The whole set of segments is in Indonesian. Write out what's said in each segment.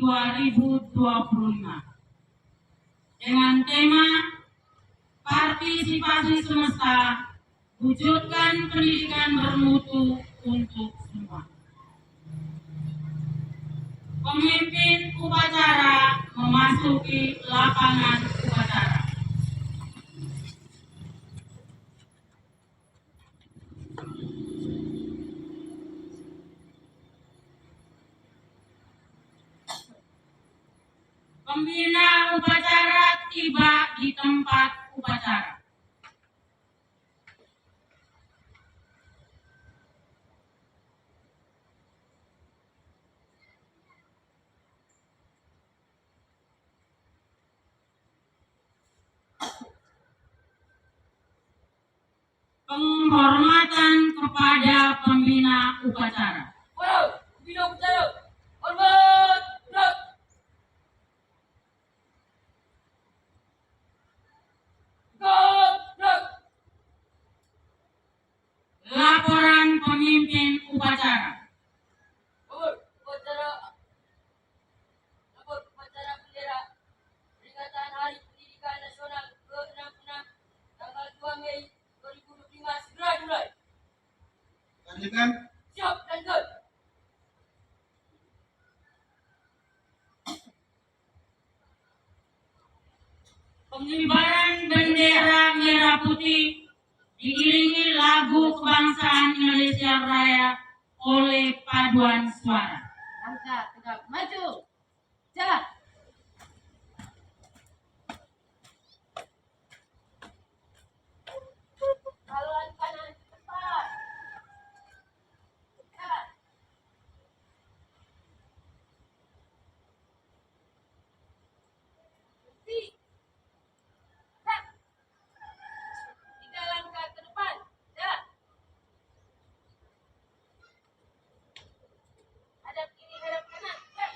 2025 dengan tema Partisipasi Semesta, wujudkan pendidikan bermutu untuk semua. Pemimpin upacara memasuki lapangan upacara. Pembina upacara tiba di tempat upacara. Penghormatan kepada pembina upacara. Pembina upacara, hormat, gerak. Gerak. Laporan pemimpin upacara. Lapor upacara bendera peringatan Hari Pendidikan Nasional ke-66 tanggal 2 Mei 2025 segera dimulai. Lanjutkan. Siap, lanjut. Pengibaran bendera merah putih diiringi lagu kebangsaan Indonesia Raya oleh paduan suara. Langkah tegap maju. Jalan. Haluan kanan cepat. Jalan. Berhenti. Gerak. 3 langkah ke depan. Jalan. Hadap kiri, hadap kanan. Gerak.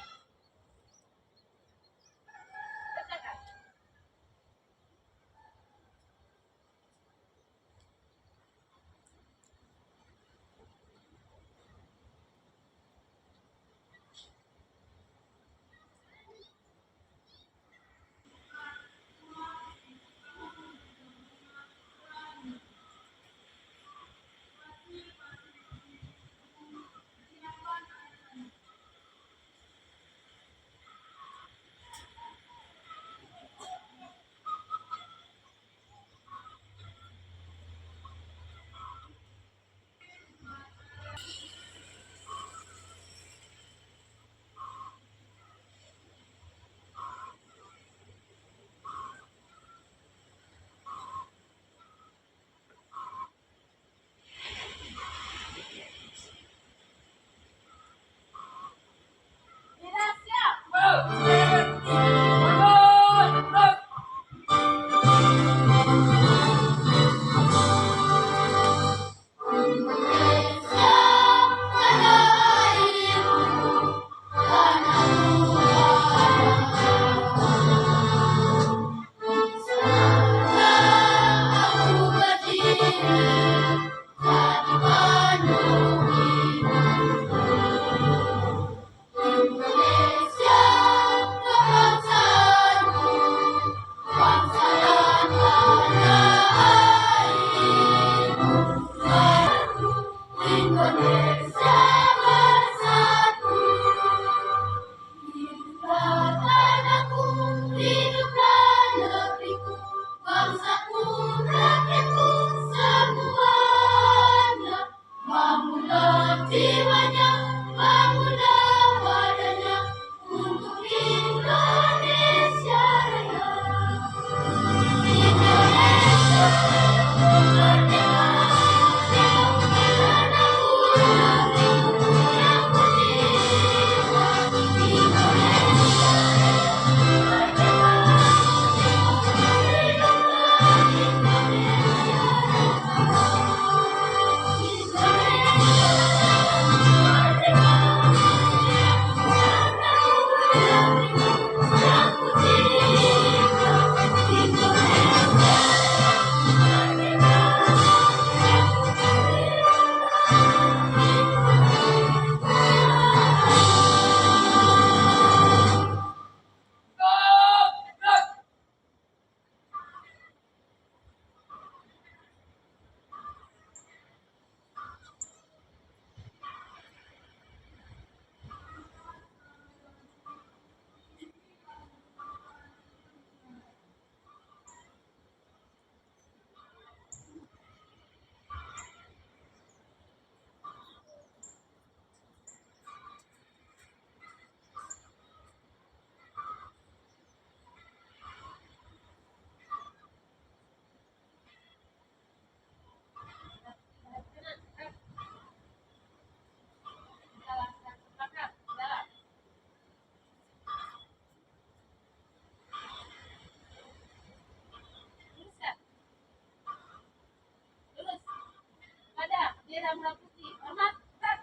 Hitam merah putih. Hormat. Gerak.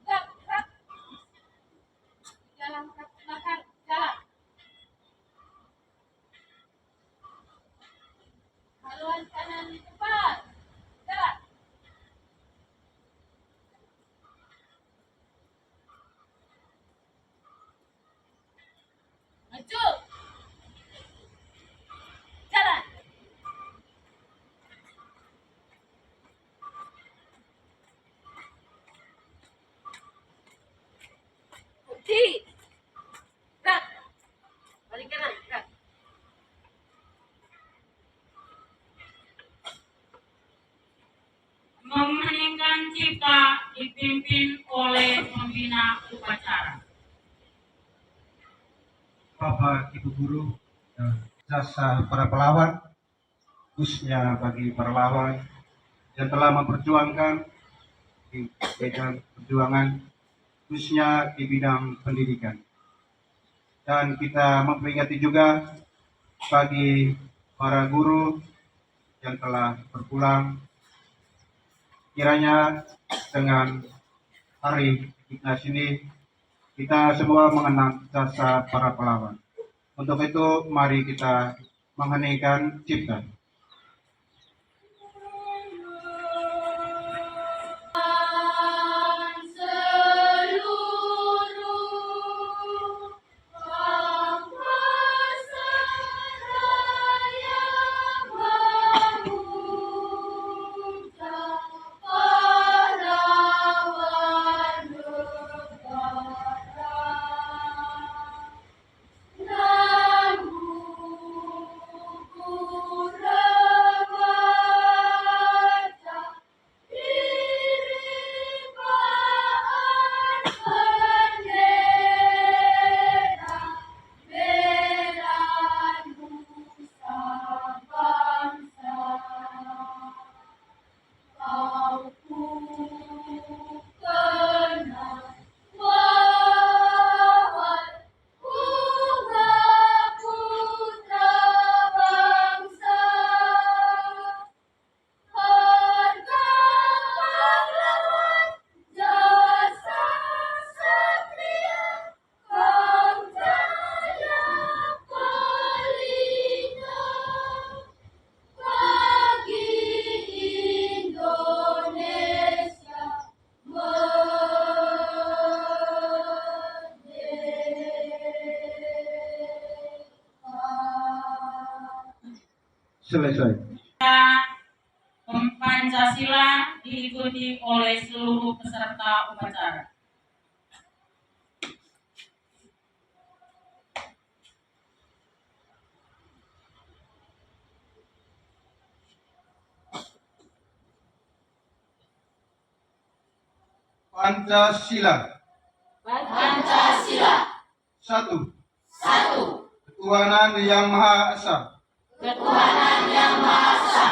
Gerak. Gerak. Jalan ke belakang. Jalan. Haluan kanan cepat. Jalan. Maju. Jalan. Putih. Gerak. Balik kanan. Gerak. Mengheningkan cipta dipimpin oleh pembina upacara. Bapak, Ibu Guru, jasa para pahlawan, khususnya bagi para pahlawan yang telah memperjuangkan di medan perjuangan, khususnya di bidang pendidikan. Dan kita memperingati juga bagi para guru yang telah berpulang, kiranya dengan hari Dignas ini kita semua mengenang jasa para pahlawan. Untuk itu mari kita mengheningkan cipta. Selesai. Pancasila diikuti oleh seluruh peserta upacara. Pancasila. Pancasila. 1. 1. Ketuhanan Yang Maha Esa. Ketuhanan Yang Maha Esa.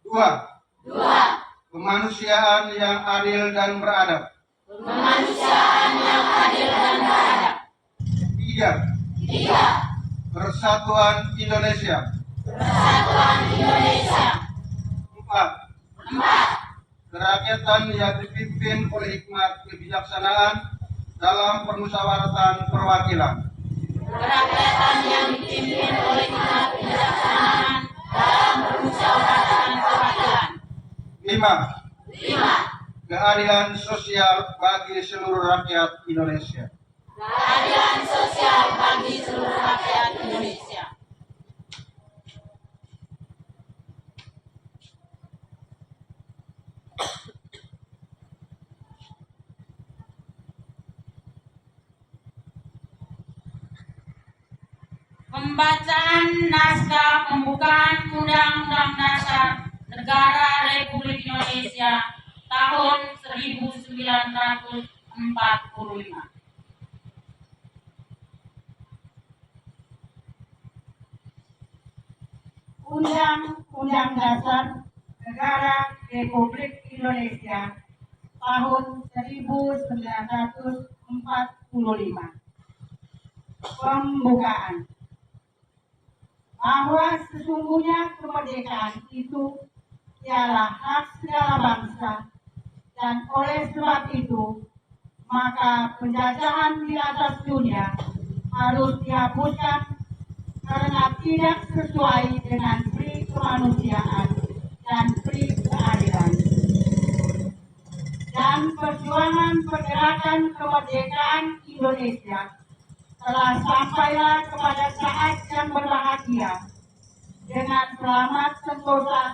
2. 2. Kemanusiaan yang adil dan beradab. Kemanusiaan yang adil dan beradab. 3. 3. Persatuan Indonesia. Persatuan Indonesia. 4. 4. Kerakyatan yang dipimpin oleh hikmat kebijaksanaan dalam permusyawaratan perwakilan. Kerakyatan yang dipimpin oleh hikmat kebijaksanaan dalam permusyawaratan perwakilan. 5. 5. Keadilan sosial bagi seluruh rakyat Indonesia. Keadilan sosial bagi seluruh rakyat Indonesia. Pembacaan naskah pembukaan Undang-Undang Dasar Negara Republik Indonesia tahun 1945. Undang-Undang Dasar Negara Republik Indonesia tahun 1945. Pembukaan. Bahwa sesungguhnya kemerdekaan itu ialah hak segala bangsa, dan oleh sebab itu, maka penjajahan di atas dunia harus dihapuskan karena tidak sesuai dengan pri kemanusiaan dan pri keadilan. Dan perjuangan pergerakan kemerdekaan Indonesia telah sampailah kepada saat yang berbahagia dengan selamat sentosa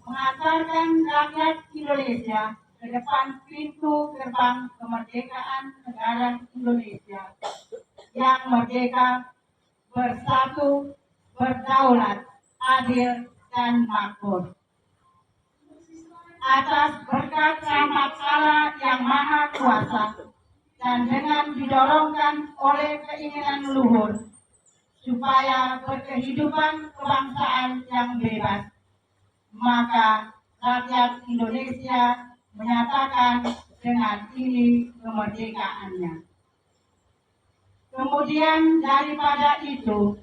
mengantarkan rakyat Indonesia ke depan pintu gerbang kemerdekaan negara Indonesia yang merdeka, bersatu, berdaulat, adil, dan makmur. Atas berkat rahmat Allah yang Maha Kuasa dan dengan didorongkan oleh keinginan luhur supaya berkehidupan kebangsaan yang bebas, maka rakyat Indonesia menyatakan dengan ini kemerdekaannya. Kemudian daripada itu,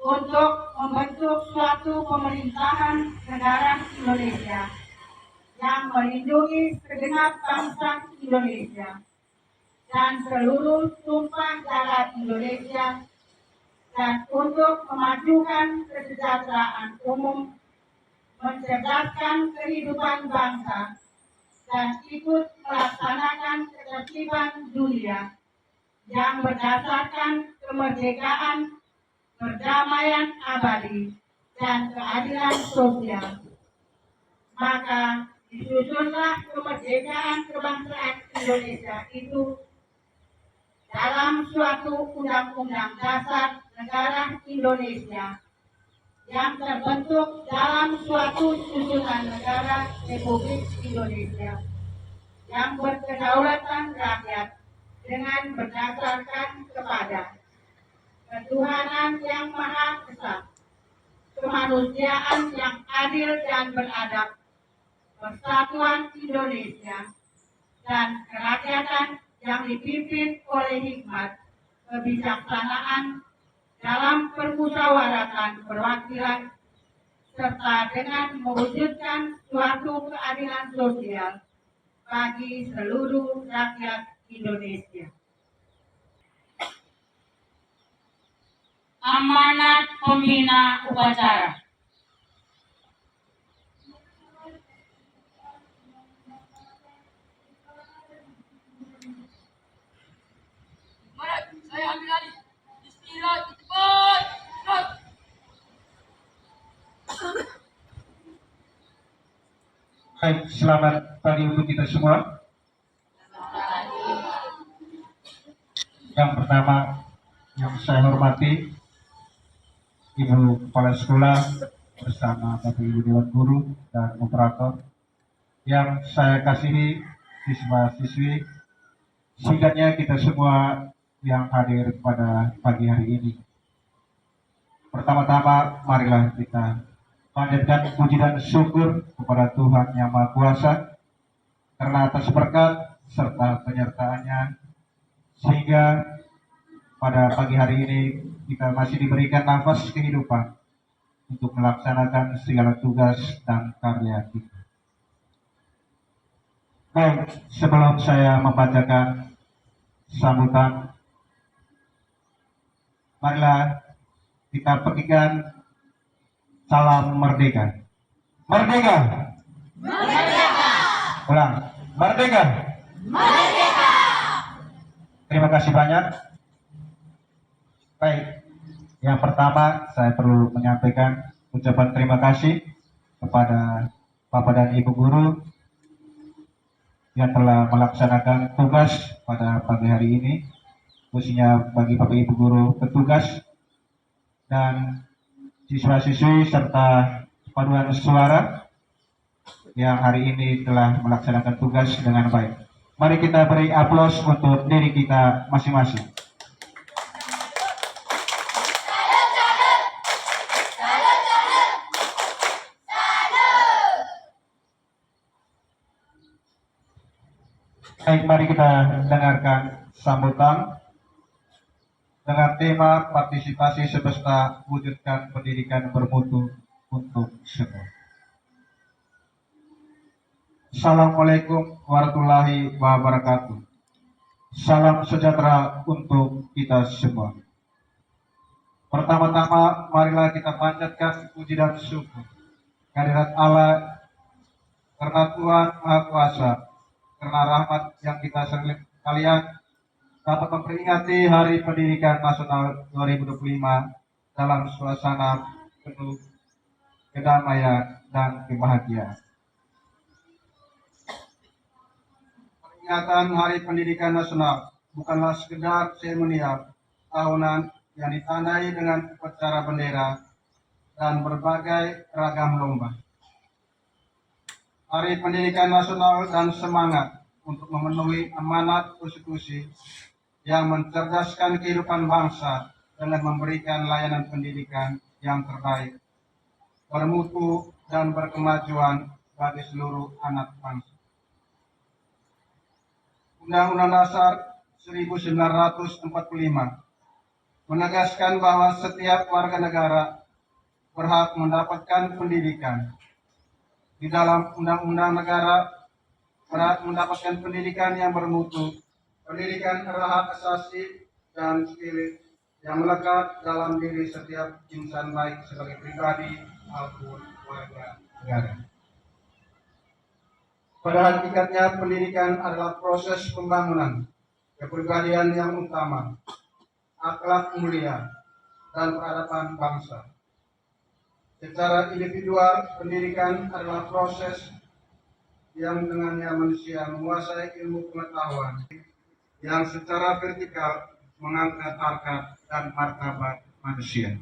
untuk membentuk suatu pemerintahan negara Indonesia yang melindungi segenap bangsa Indonesia dan seluruh tumpah darah Indonesia, dan untuk memajukan kesejahteraan umum, mencerdaskan kehidupan bangsa, dan ikut melaksanakan ketertiban dunia yang berdasarkan kemerdekaan, perdamaian abadi, dan keadilan sosial. Maka disusunlah kemerdekaan kebangsaan Indonesia itu dalam suatu undang-undang dasar negara Indonesia yang terbentuk dalam suatu susunan negara Republik Indonesia yang berkedaulatan rakyat dengan berdasarkan kepada ketuhanan yang Maha Esa, kemanusiaan yang adil dan beradab, persatuan Indonesia, dan kerakyatan yang dipimpin oleh hikmat, kebijaksanaan dalam permusyawaratan perwakilan, serta dengan mewujudkan suatu keadilan sosial bagi seluruh rakyat Indonesia. Amanat pembina upacara. Mari, saya ambil alih. Bismillah, cepat. Cepat. Baik, selamat pagi untuk kita semua. Yang pertama yang saya hormati Ibu Kepala Sekolah bersama Bapak Ibu Dewan Guru dan operator. Yang saya kasihi siswa-siswi, singkatnya kita semua yang hadir pada pagi hari ini. Pertama-tama marilah kita panjatkan puji dan syukur kepada Tuhan Yang Maha Kuasa karena atas berkat serta penyertaannya sehingga pada pagi hari ini kita masih diberikan nafas kehidupan untuk melaksanakan segala tugas dan karya kita. Baik, sebelum saya membacakan sambutan, marilah kita petikkan salam merdeka. Merdeka. Merdeka. Ulang. Merdeka. Merdeka. Terima kasih banyak. Baik, yang pertama saya perlu menyampaikan ucapan terima kasih kepada Bapak dan Ibu Guru yang telah melaksanakan tugas pada pagi hari ini, khususnya bagi Bapak Ibu Guru petugas dan siswa-siswi serta paduan suara yang hari ini telah melaksanakan tugas dengan baik. Mari kita beri aplaus untuk diri kita masing-masing. Baik, mari kita dengarkan sambutan dengan tema partisipasi semesta wujudkan pendidikan bermutu untuk semua. Assalamualaikum warahmatullahi wabarakatuh. Salam sejahtera untuk kita semua. Pertama-tama, marilah kita panjatkan puji dan syukur kehadirat Allah karena Tuhan Maha Kuasa, karena rahmat yang kita sering kalian dapat memperingati Hari Pendidikan Nasional 2025 dalam suasana penuh kedamaian dan kebahagiaan. Peringatan Hari Pendidikan Nasional bukanlah sekedar seremonial tahunan yang ditandai dengan upacara bendera dan berbagai ragam lomba. Hari Pendidikan Nasional dan semangat untuk memenuhi amanat konstitusi yang mencerdaskan kehidupan bangsa dengan memberikan layanan pendidikan yang terbaik, bermutu dan berkemajuan bagi seluruh anak bangsa. Undang-Undang Dasar 1945 menegaskan bahwa setiap warga negara berhak mendapatkan pendidikan. Di dalam Undang-Undang Negara berhak mendapatkan pendidikan yang bermutu. Pendidikan adalah hak asasi dan spirit yang melekat dalam diri setiap insan baik sebagai pribadi maupun warga negara. Pada hakikatnya pendidikan adalah proses pembangunan kepribadian yang utama, akhlak mulia, dan peradaban bangsa. Secara individual, pendidikan adalah proses yang dengannya manusia menguasai ilmu pengetahuan yang secara vertikal mengangkat harkat dan martabat manusia.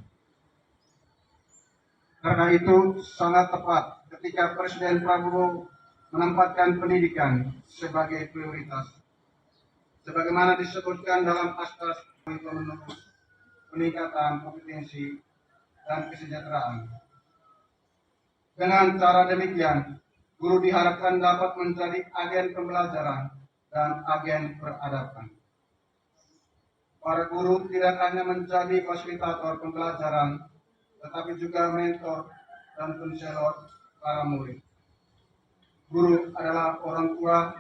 Karena itu sangat tepat ketika Presiden Prabowo menempatkan pendidikan sebagai prioritas. Sebagaimana disebutkan dalam asas peningkatan kompetensi dan kesejahteraan. Dengan cara demikian, guru diharapkan dapat menjadi agen pembelajaran dan agen peradaban. Para guru tidak hanya menjadi fasilitator pembelajaran, tetapi juga mentor dan konselor para murid. Guru adalah orang tua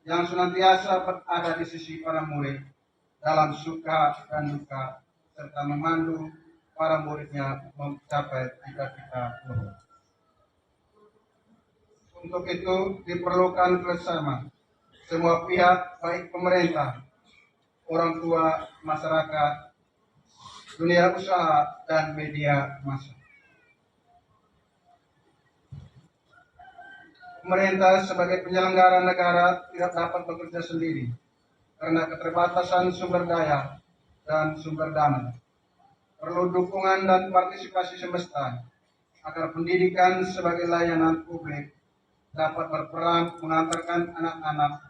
yang senantiasa berada di sisi para murid dalam suka dan duka, serta memandu para muridnya mencapai cita-cita luhur. Untuk itu diperlukan bersama semua pihak, baik pemerintah, orang tua, masyarakat, dunia usaha, dan media massa. Pemerintah sebagai penyelenggara negara tidak dapat bekerja sendiri karena keterbatasan sumber daya dan sumber dana. Perlu dukungan dan partisipasi semesta agar pendidikan sebagai layanan publik dapat berperan mengantarkan anak-anak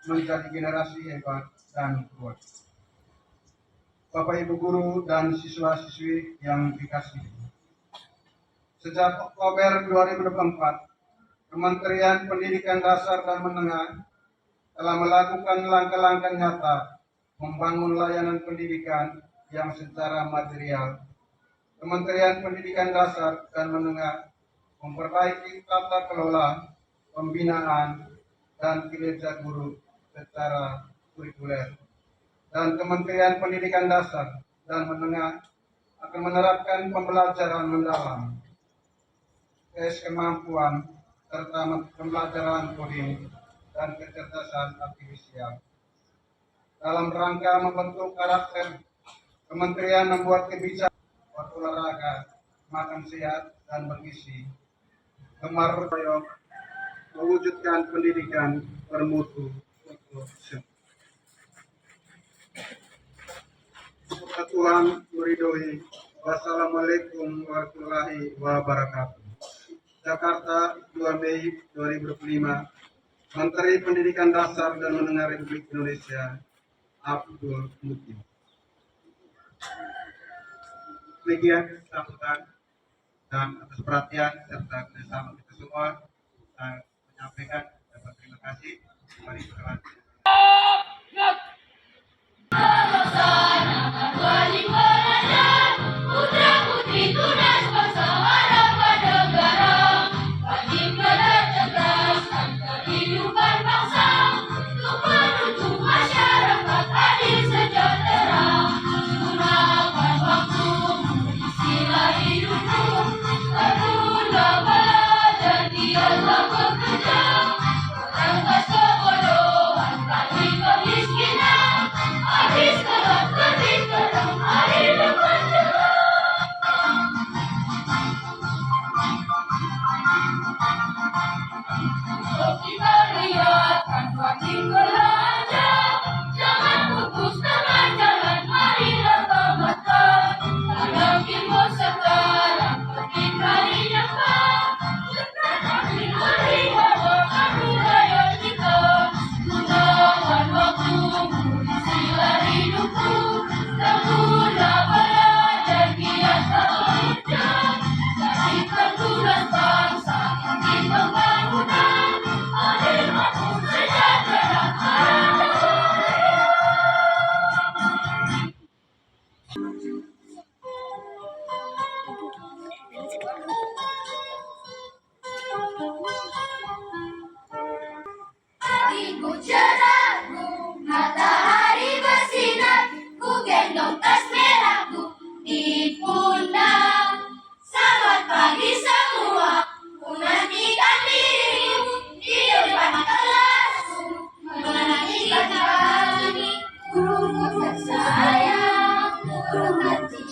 menjadi generasi hebat dan kuat. Bapak Ibu guru dan siswa-siswi yang dikasihi. Sejak Oktober 2024, Kementerian Pendidikan Dasar dan Menengah telah melakukan langkah-langkah nyata membangun layanan pendidikan yang secara material. Kementerian Pendidikan Dasar dan Menengah memperbaiki tata kelola, pembinaan, dan kinerja guru secara kurikuler. Dan Kementerian Pendidikan Dasar dan Menengah akan menerapkan pembelajaran mendalam, tes kemampuan, serta pembelajaran coding dan kecerdasan artifisial. Dalam rangka membentuk karakter, Kementerian membuat kebijakan olahraga, makan sehat dan bergizi, gemar berbayok, mewujudkan pendidikan bermutu untuk semua. Semoga Tuhan meridhoi. Wassalamualaikum warahmatullahi wabarakatuh. Jakarta, 2 Mei 2025. Menteri Pendidikan Dasar dan Menengah Republik Indonesia, Abdul Muti. Demikian sambutan dan atas perhatian serta kerjasama kita semua, saya menyampaikan dan berterima kasih. Mari kita Putra putri tunas bangsa, warga negara, wajib belajar cerdas,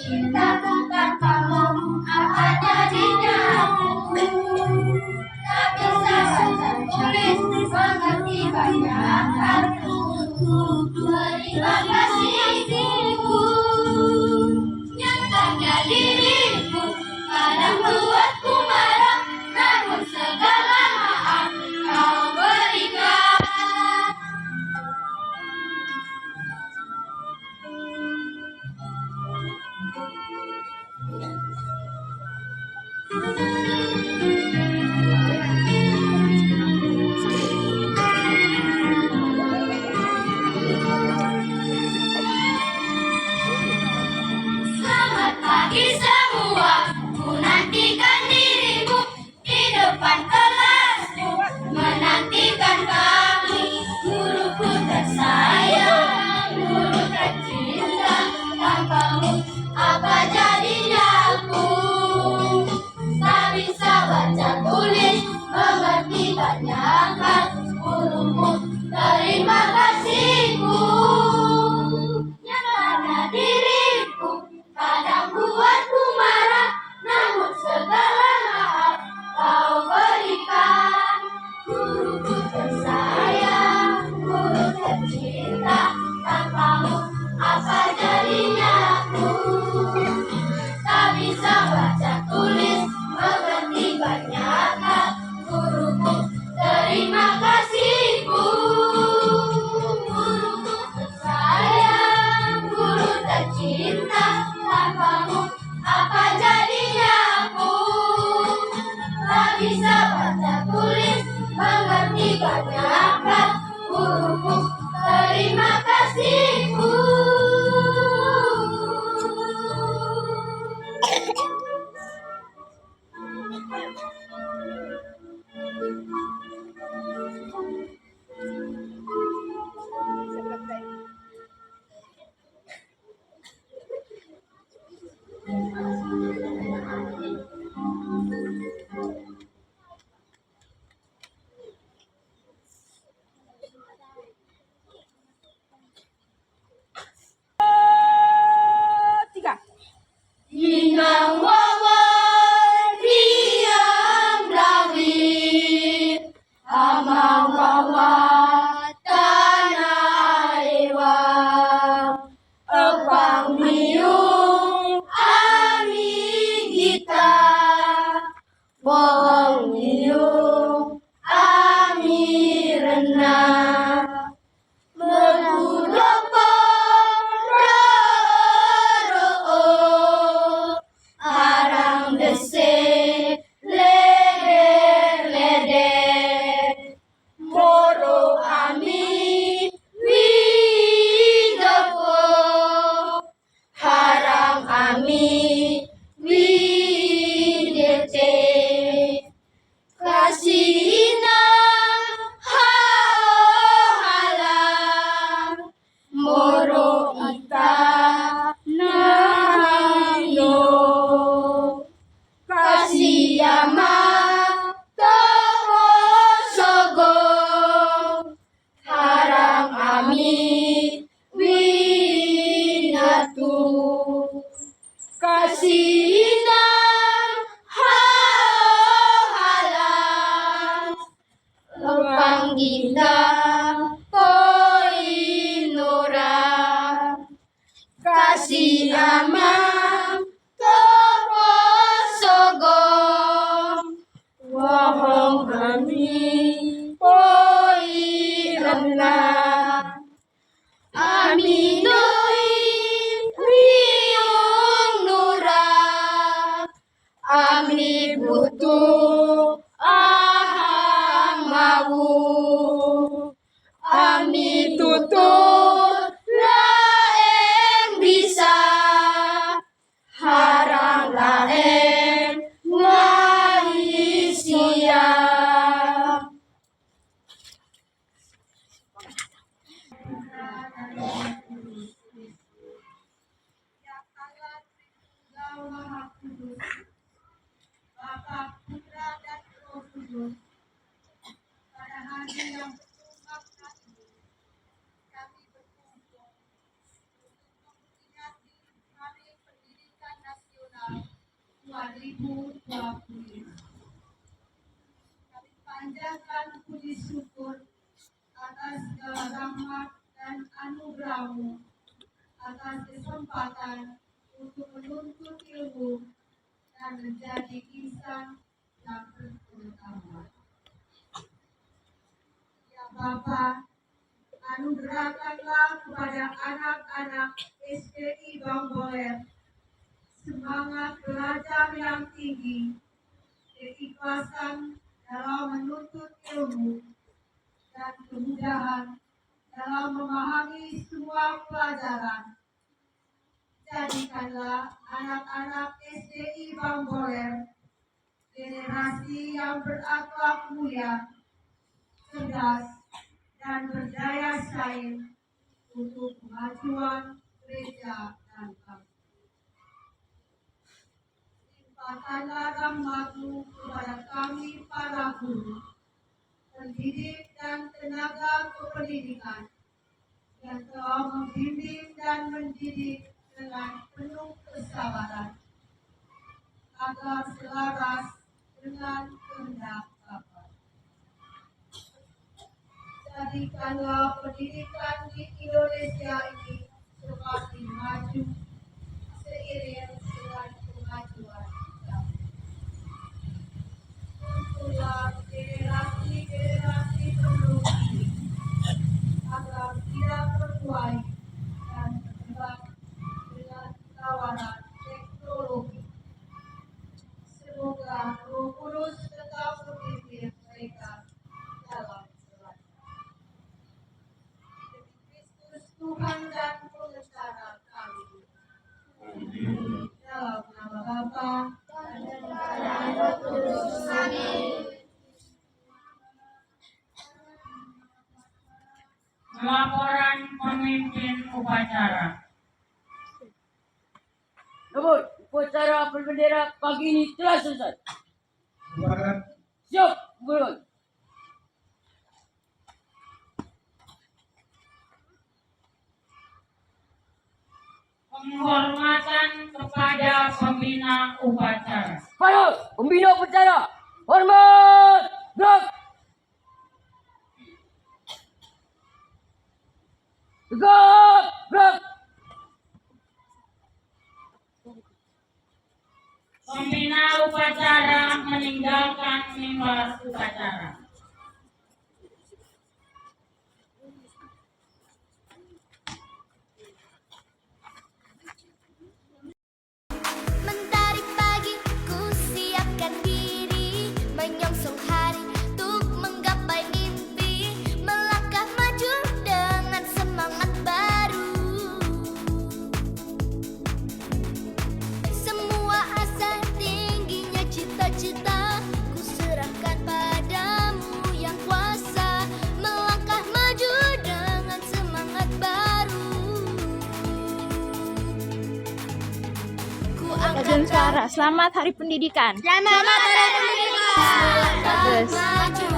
cinta tanpamu apa jadinya aku. Tak bisa baca tulis mengerti banyak arti. Terima kasihku nyatanya dirimu kadang buatku marah, namun segala maaf kau berikan. Selamat pagi semua, ku nantikan dirimu di depan kelasku, menantikan kamu, guruku tersayang, guru tercinta, tanpamu apa jadinya aku. Tak bisa baca tulis, mengerti banyak hal, guruku terima kasihku. Nyatanya diriku kadang buatku marah, namun segala maaf kau berikan. Guruku tersayang, guru tercinta, tanpamu apa jadinya aku. Tak bisa baca tulis, mengerti banyak hal, guruku terima kasihku. Guruku tersayang, guru tercinta, tanpamu apa jadinya aku. Tak bisa baca tulis, mengerti banyak hal, guruku terima kasihku. Inang wawan riang lawit, amang wawan tanah ewang, epang miung ami kita, bohong miung ami renang, arang dese leder-leder, moro ami widopo, harang ami widete, kasihina halang, moro ita nayo, kasiyama toho sogo, harang ami winatu, kasihina halang, lepang ginda poinora, kasih amang topo sogong, wahong ami poirana, ami doi wiung nura, ami butuh ahang mau, ami tutur laeng bisa, 2025. Kami panjatkan puji syukur atas segala rahmat dan anugerah-Mu, atas kesempatan untuk menuntut ilmu dan menjadi insan yang berpengetahuan. Ya Bapa, anugerahkanlah kepada anak-anak SDI Bangboler semangat belajar yang tinggi, keikhlasan dalam menuntut ilmu, dan kemudahan dalam memahami semua pelajaran. Jadikanlah anak-anak SDI Bangboler generasi yang berakhlak mulia, cerdas, dan berdaya saing untuk kemajuan gereja dan bangsa. Limpahkanlah rahmat-Mu kepada kami para guru, pendidik dan tenaga kependidikan yang telah membimbing dan mendidik dengan penuh kesabaran, agar selaras dengan kehendak Bapa. Jadikanlah pendidikan di Indonesia ini semakin maju seiring dengan kemajuan zaman. Tuntunlah generasi-generasi penerus ini agar tidak terbuai dan terjebak dengan tawaran teknologi. Semoga Roh Kudus tetap memimpin mereka dalam belajar. Demi Kristus Tuhan dan Pengecara kami. Dalam nama Bapa dan Roh Kudus. Amin. Laporan pemimpin upacara. Namun, upacara berbendera pagi ini telah selesai. Silakan. Siap, Guru. Penghormatan kepada pembina upacara. Para pembina upacara, hormat, gerak. Tegak, gerak. Pembina upacara meninggalkan mimbar upacara. Mentari pagi, ku siapkan diri, menyongsong hari untuk menggapai mimpi, melangkah maju dengan semangat baru. Semua asa tingginya cita-cita, ku serahkan padamu yang kuasa, melangkah maju dengan semangat baru. Raden Suara, selamat Hari Pendidikan. Selamat Hari Pendidikan. Bagus. Maju,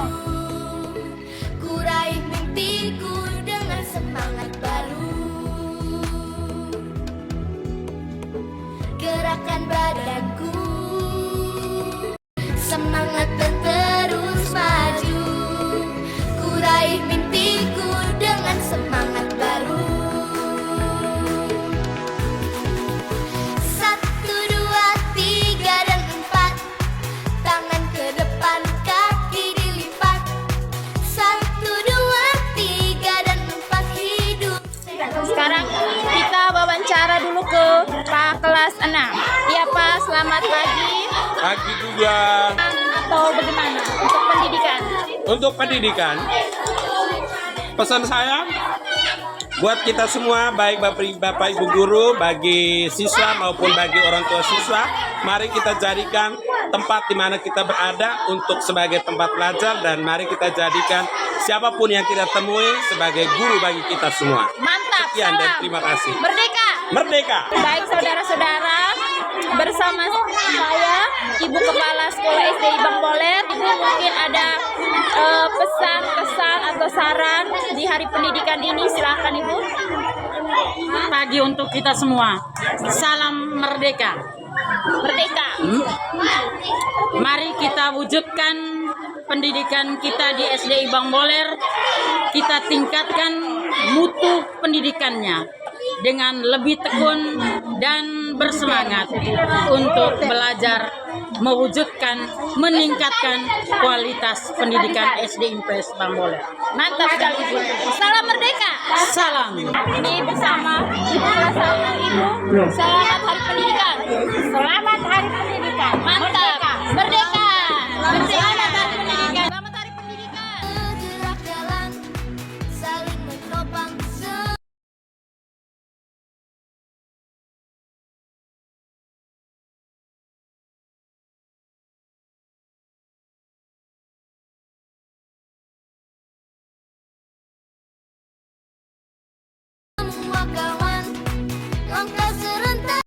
ku raih mimpiku dengan semangat baru. Gerakan badanku, semangat dan terus maju. Ku raih mimpiku dengan semangat baru. 1, 2, 3 dan 4, tangan ke depan, kaki dilipat. 1, 2, 3 dan 4, hidup. Sekarang kita wawancara dulu ke Pak kelas 6. Iya Pak, selamat pagi. Pagi juga. Atau bagaimana untuk pendidikan? Untuk pendidikan, pesan saya buat kita semua, baik Bapak Ibu guru, bagi siswa maupun bagi orang tua siswa, mari kita jadikan tempat di mana kita berada untuk sebagai tempat belajar, dan mari kita jadikan siapapun yang kita temui sebagai guru bagi kita semua. Mantap. Sekian dan Salam. terima kasih. Merdeka. Merdeka. Baik saudara-saudara, bersama saya Ibu Kepala Sekolah SDI Bangboler. Ibu mungkin ada pesan, kesan atau saran di Hari Pendidikan ini, silakan Ibu. Pagi untuk kita semua. Salam merdeka. Merdeka. Mari kita wujudkan pendidikan kita di SD Ibang Boler. Kita tingkatkan mutu pendidikannya dengan lebih tekun dan bersemangat untuk belajar, mewujudkan, meningkatkan kualitas pendidikan SD IPS Bang Boler. Mantap sekali Ibu. Salam merdeka. Salam. Ini bersama sama Ibu. Selamat Hari Pendidikan. Selamat Hari Pendidikan. Mantap. Merdeka. Selamat Hari Pendidikan. Selamat Hari Pendidikan. Bergerak jalan, saling menopang semua kawan.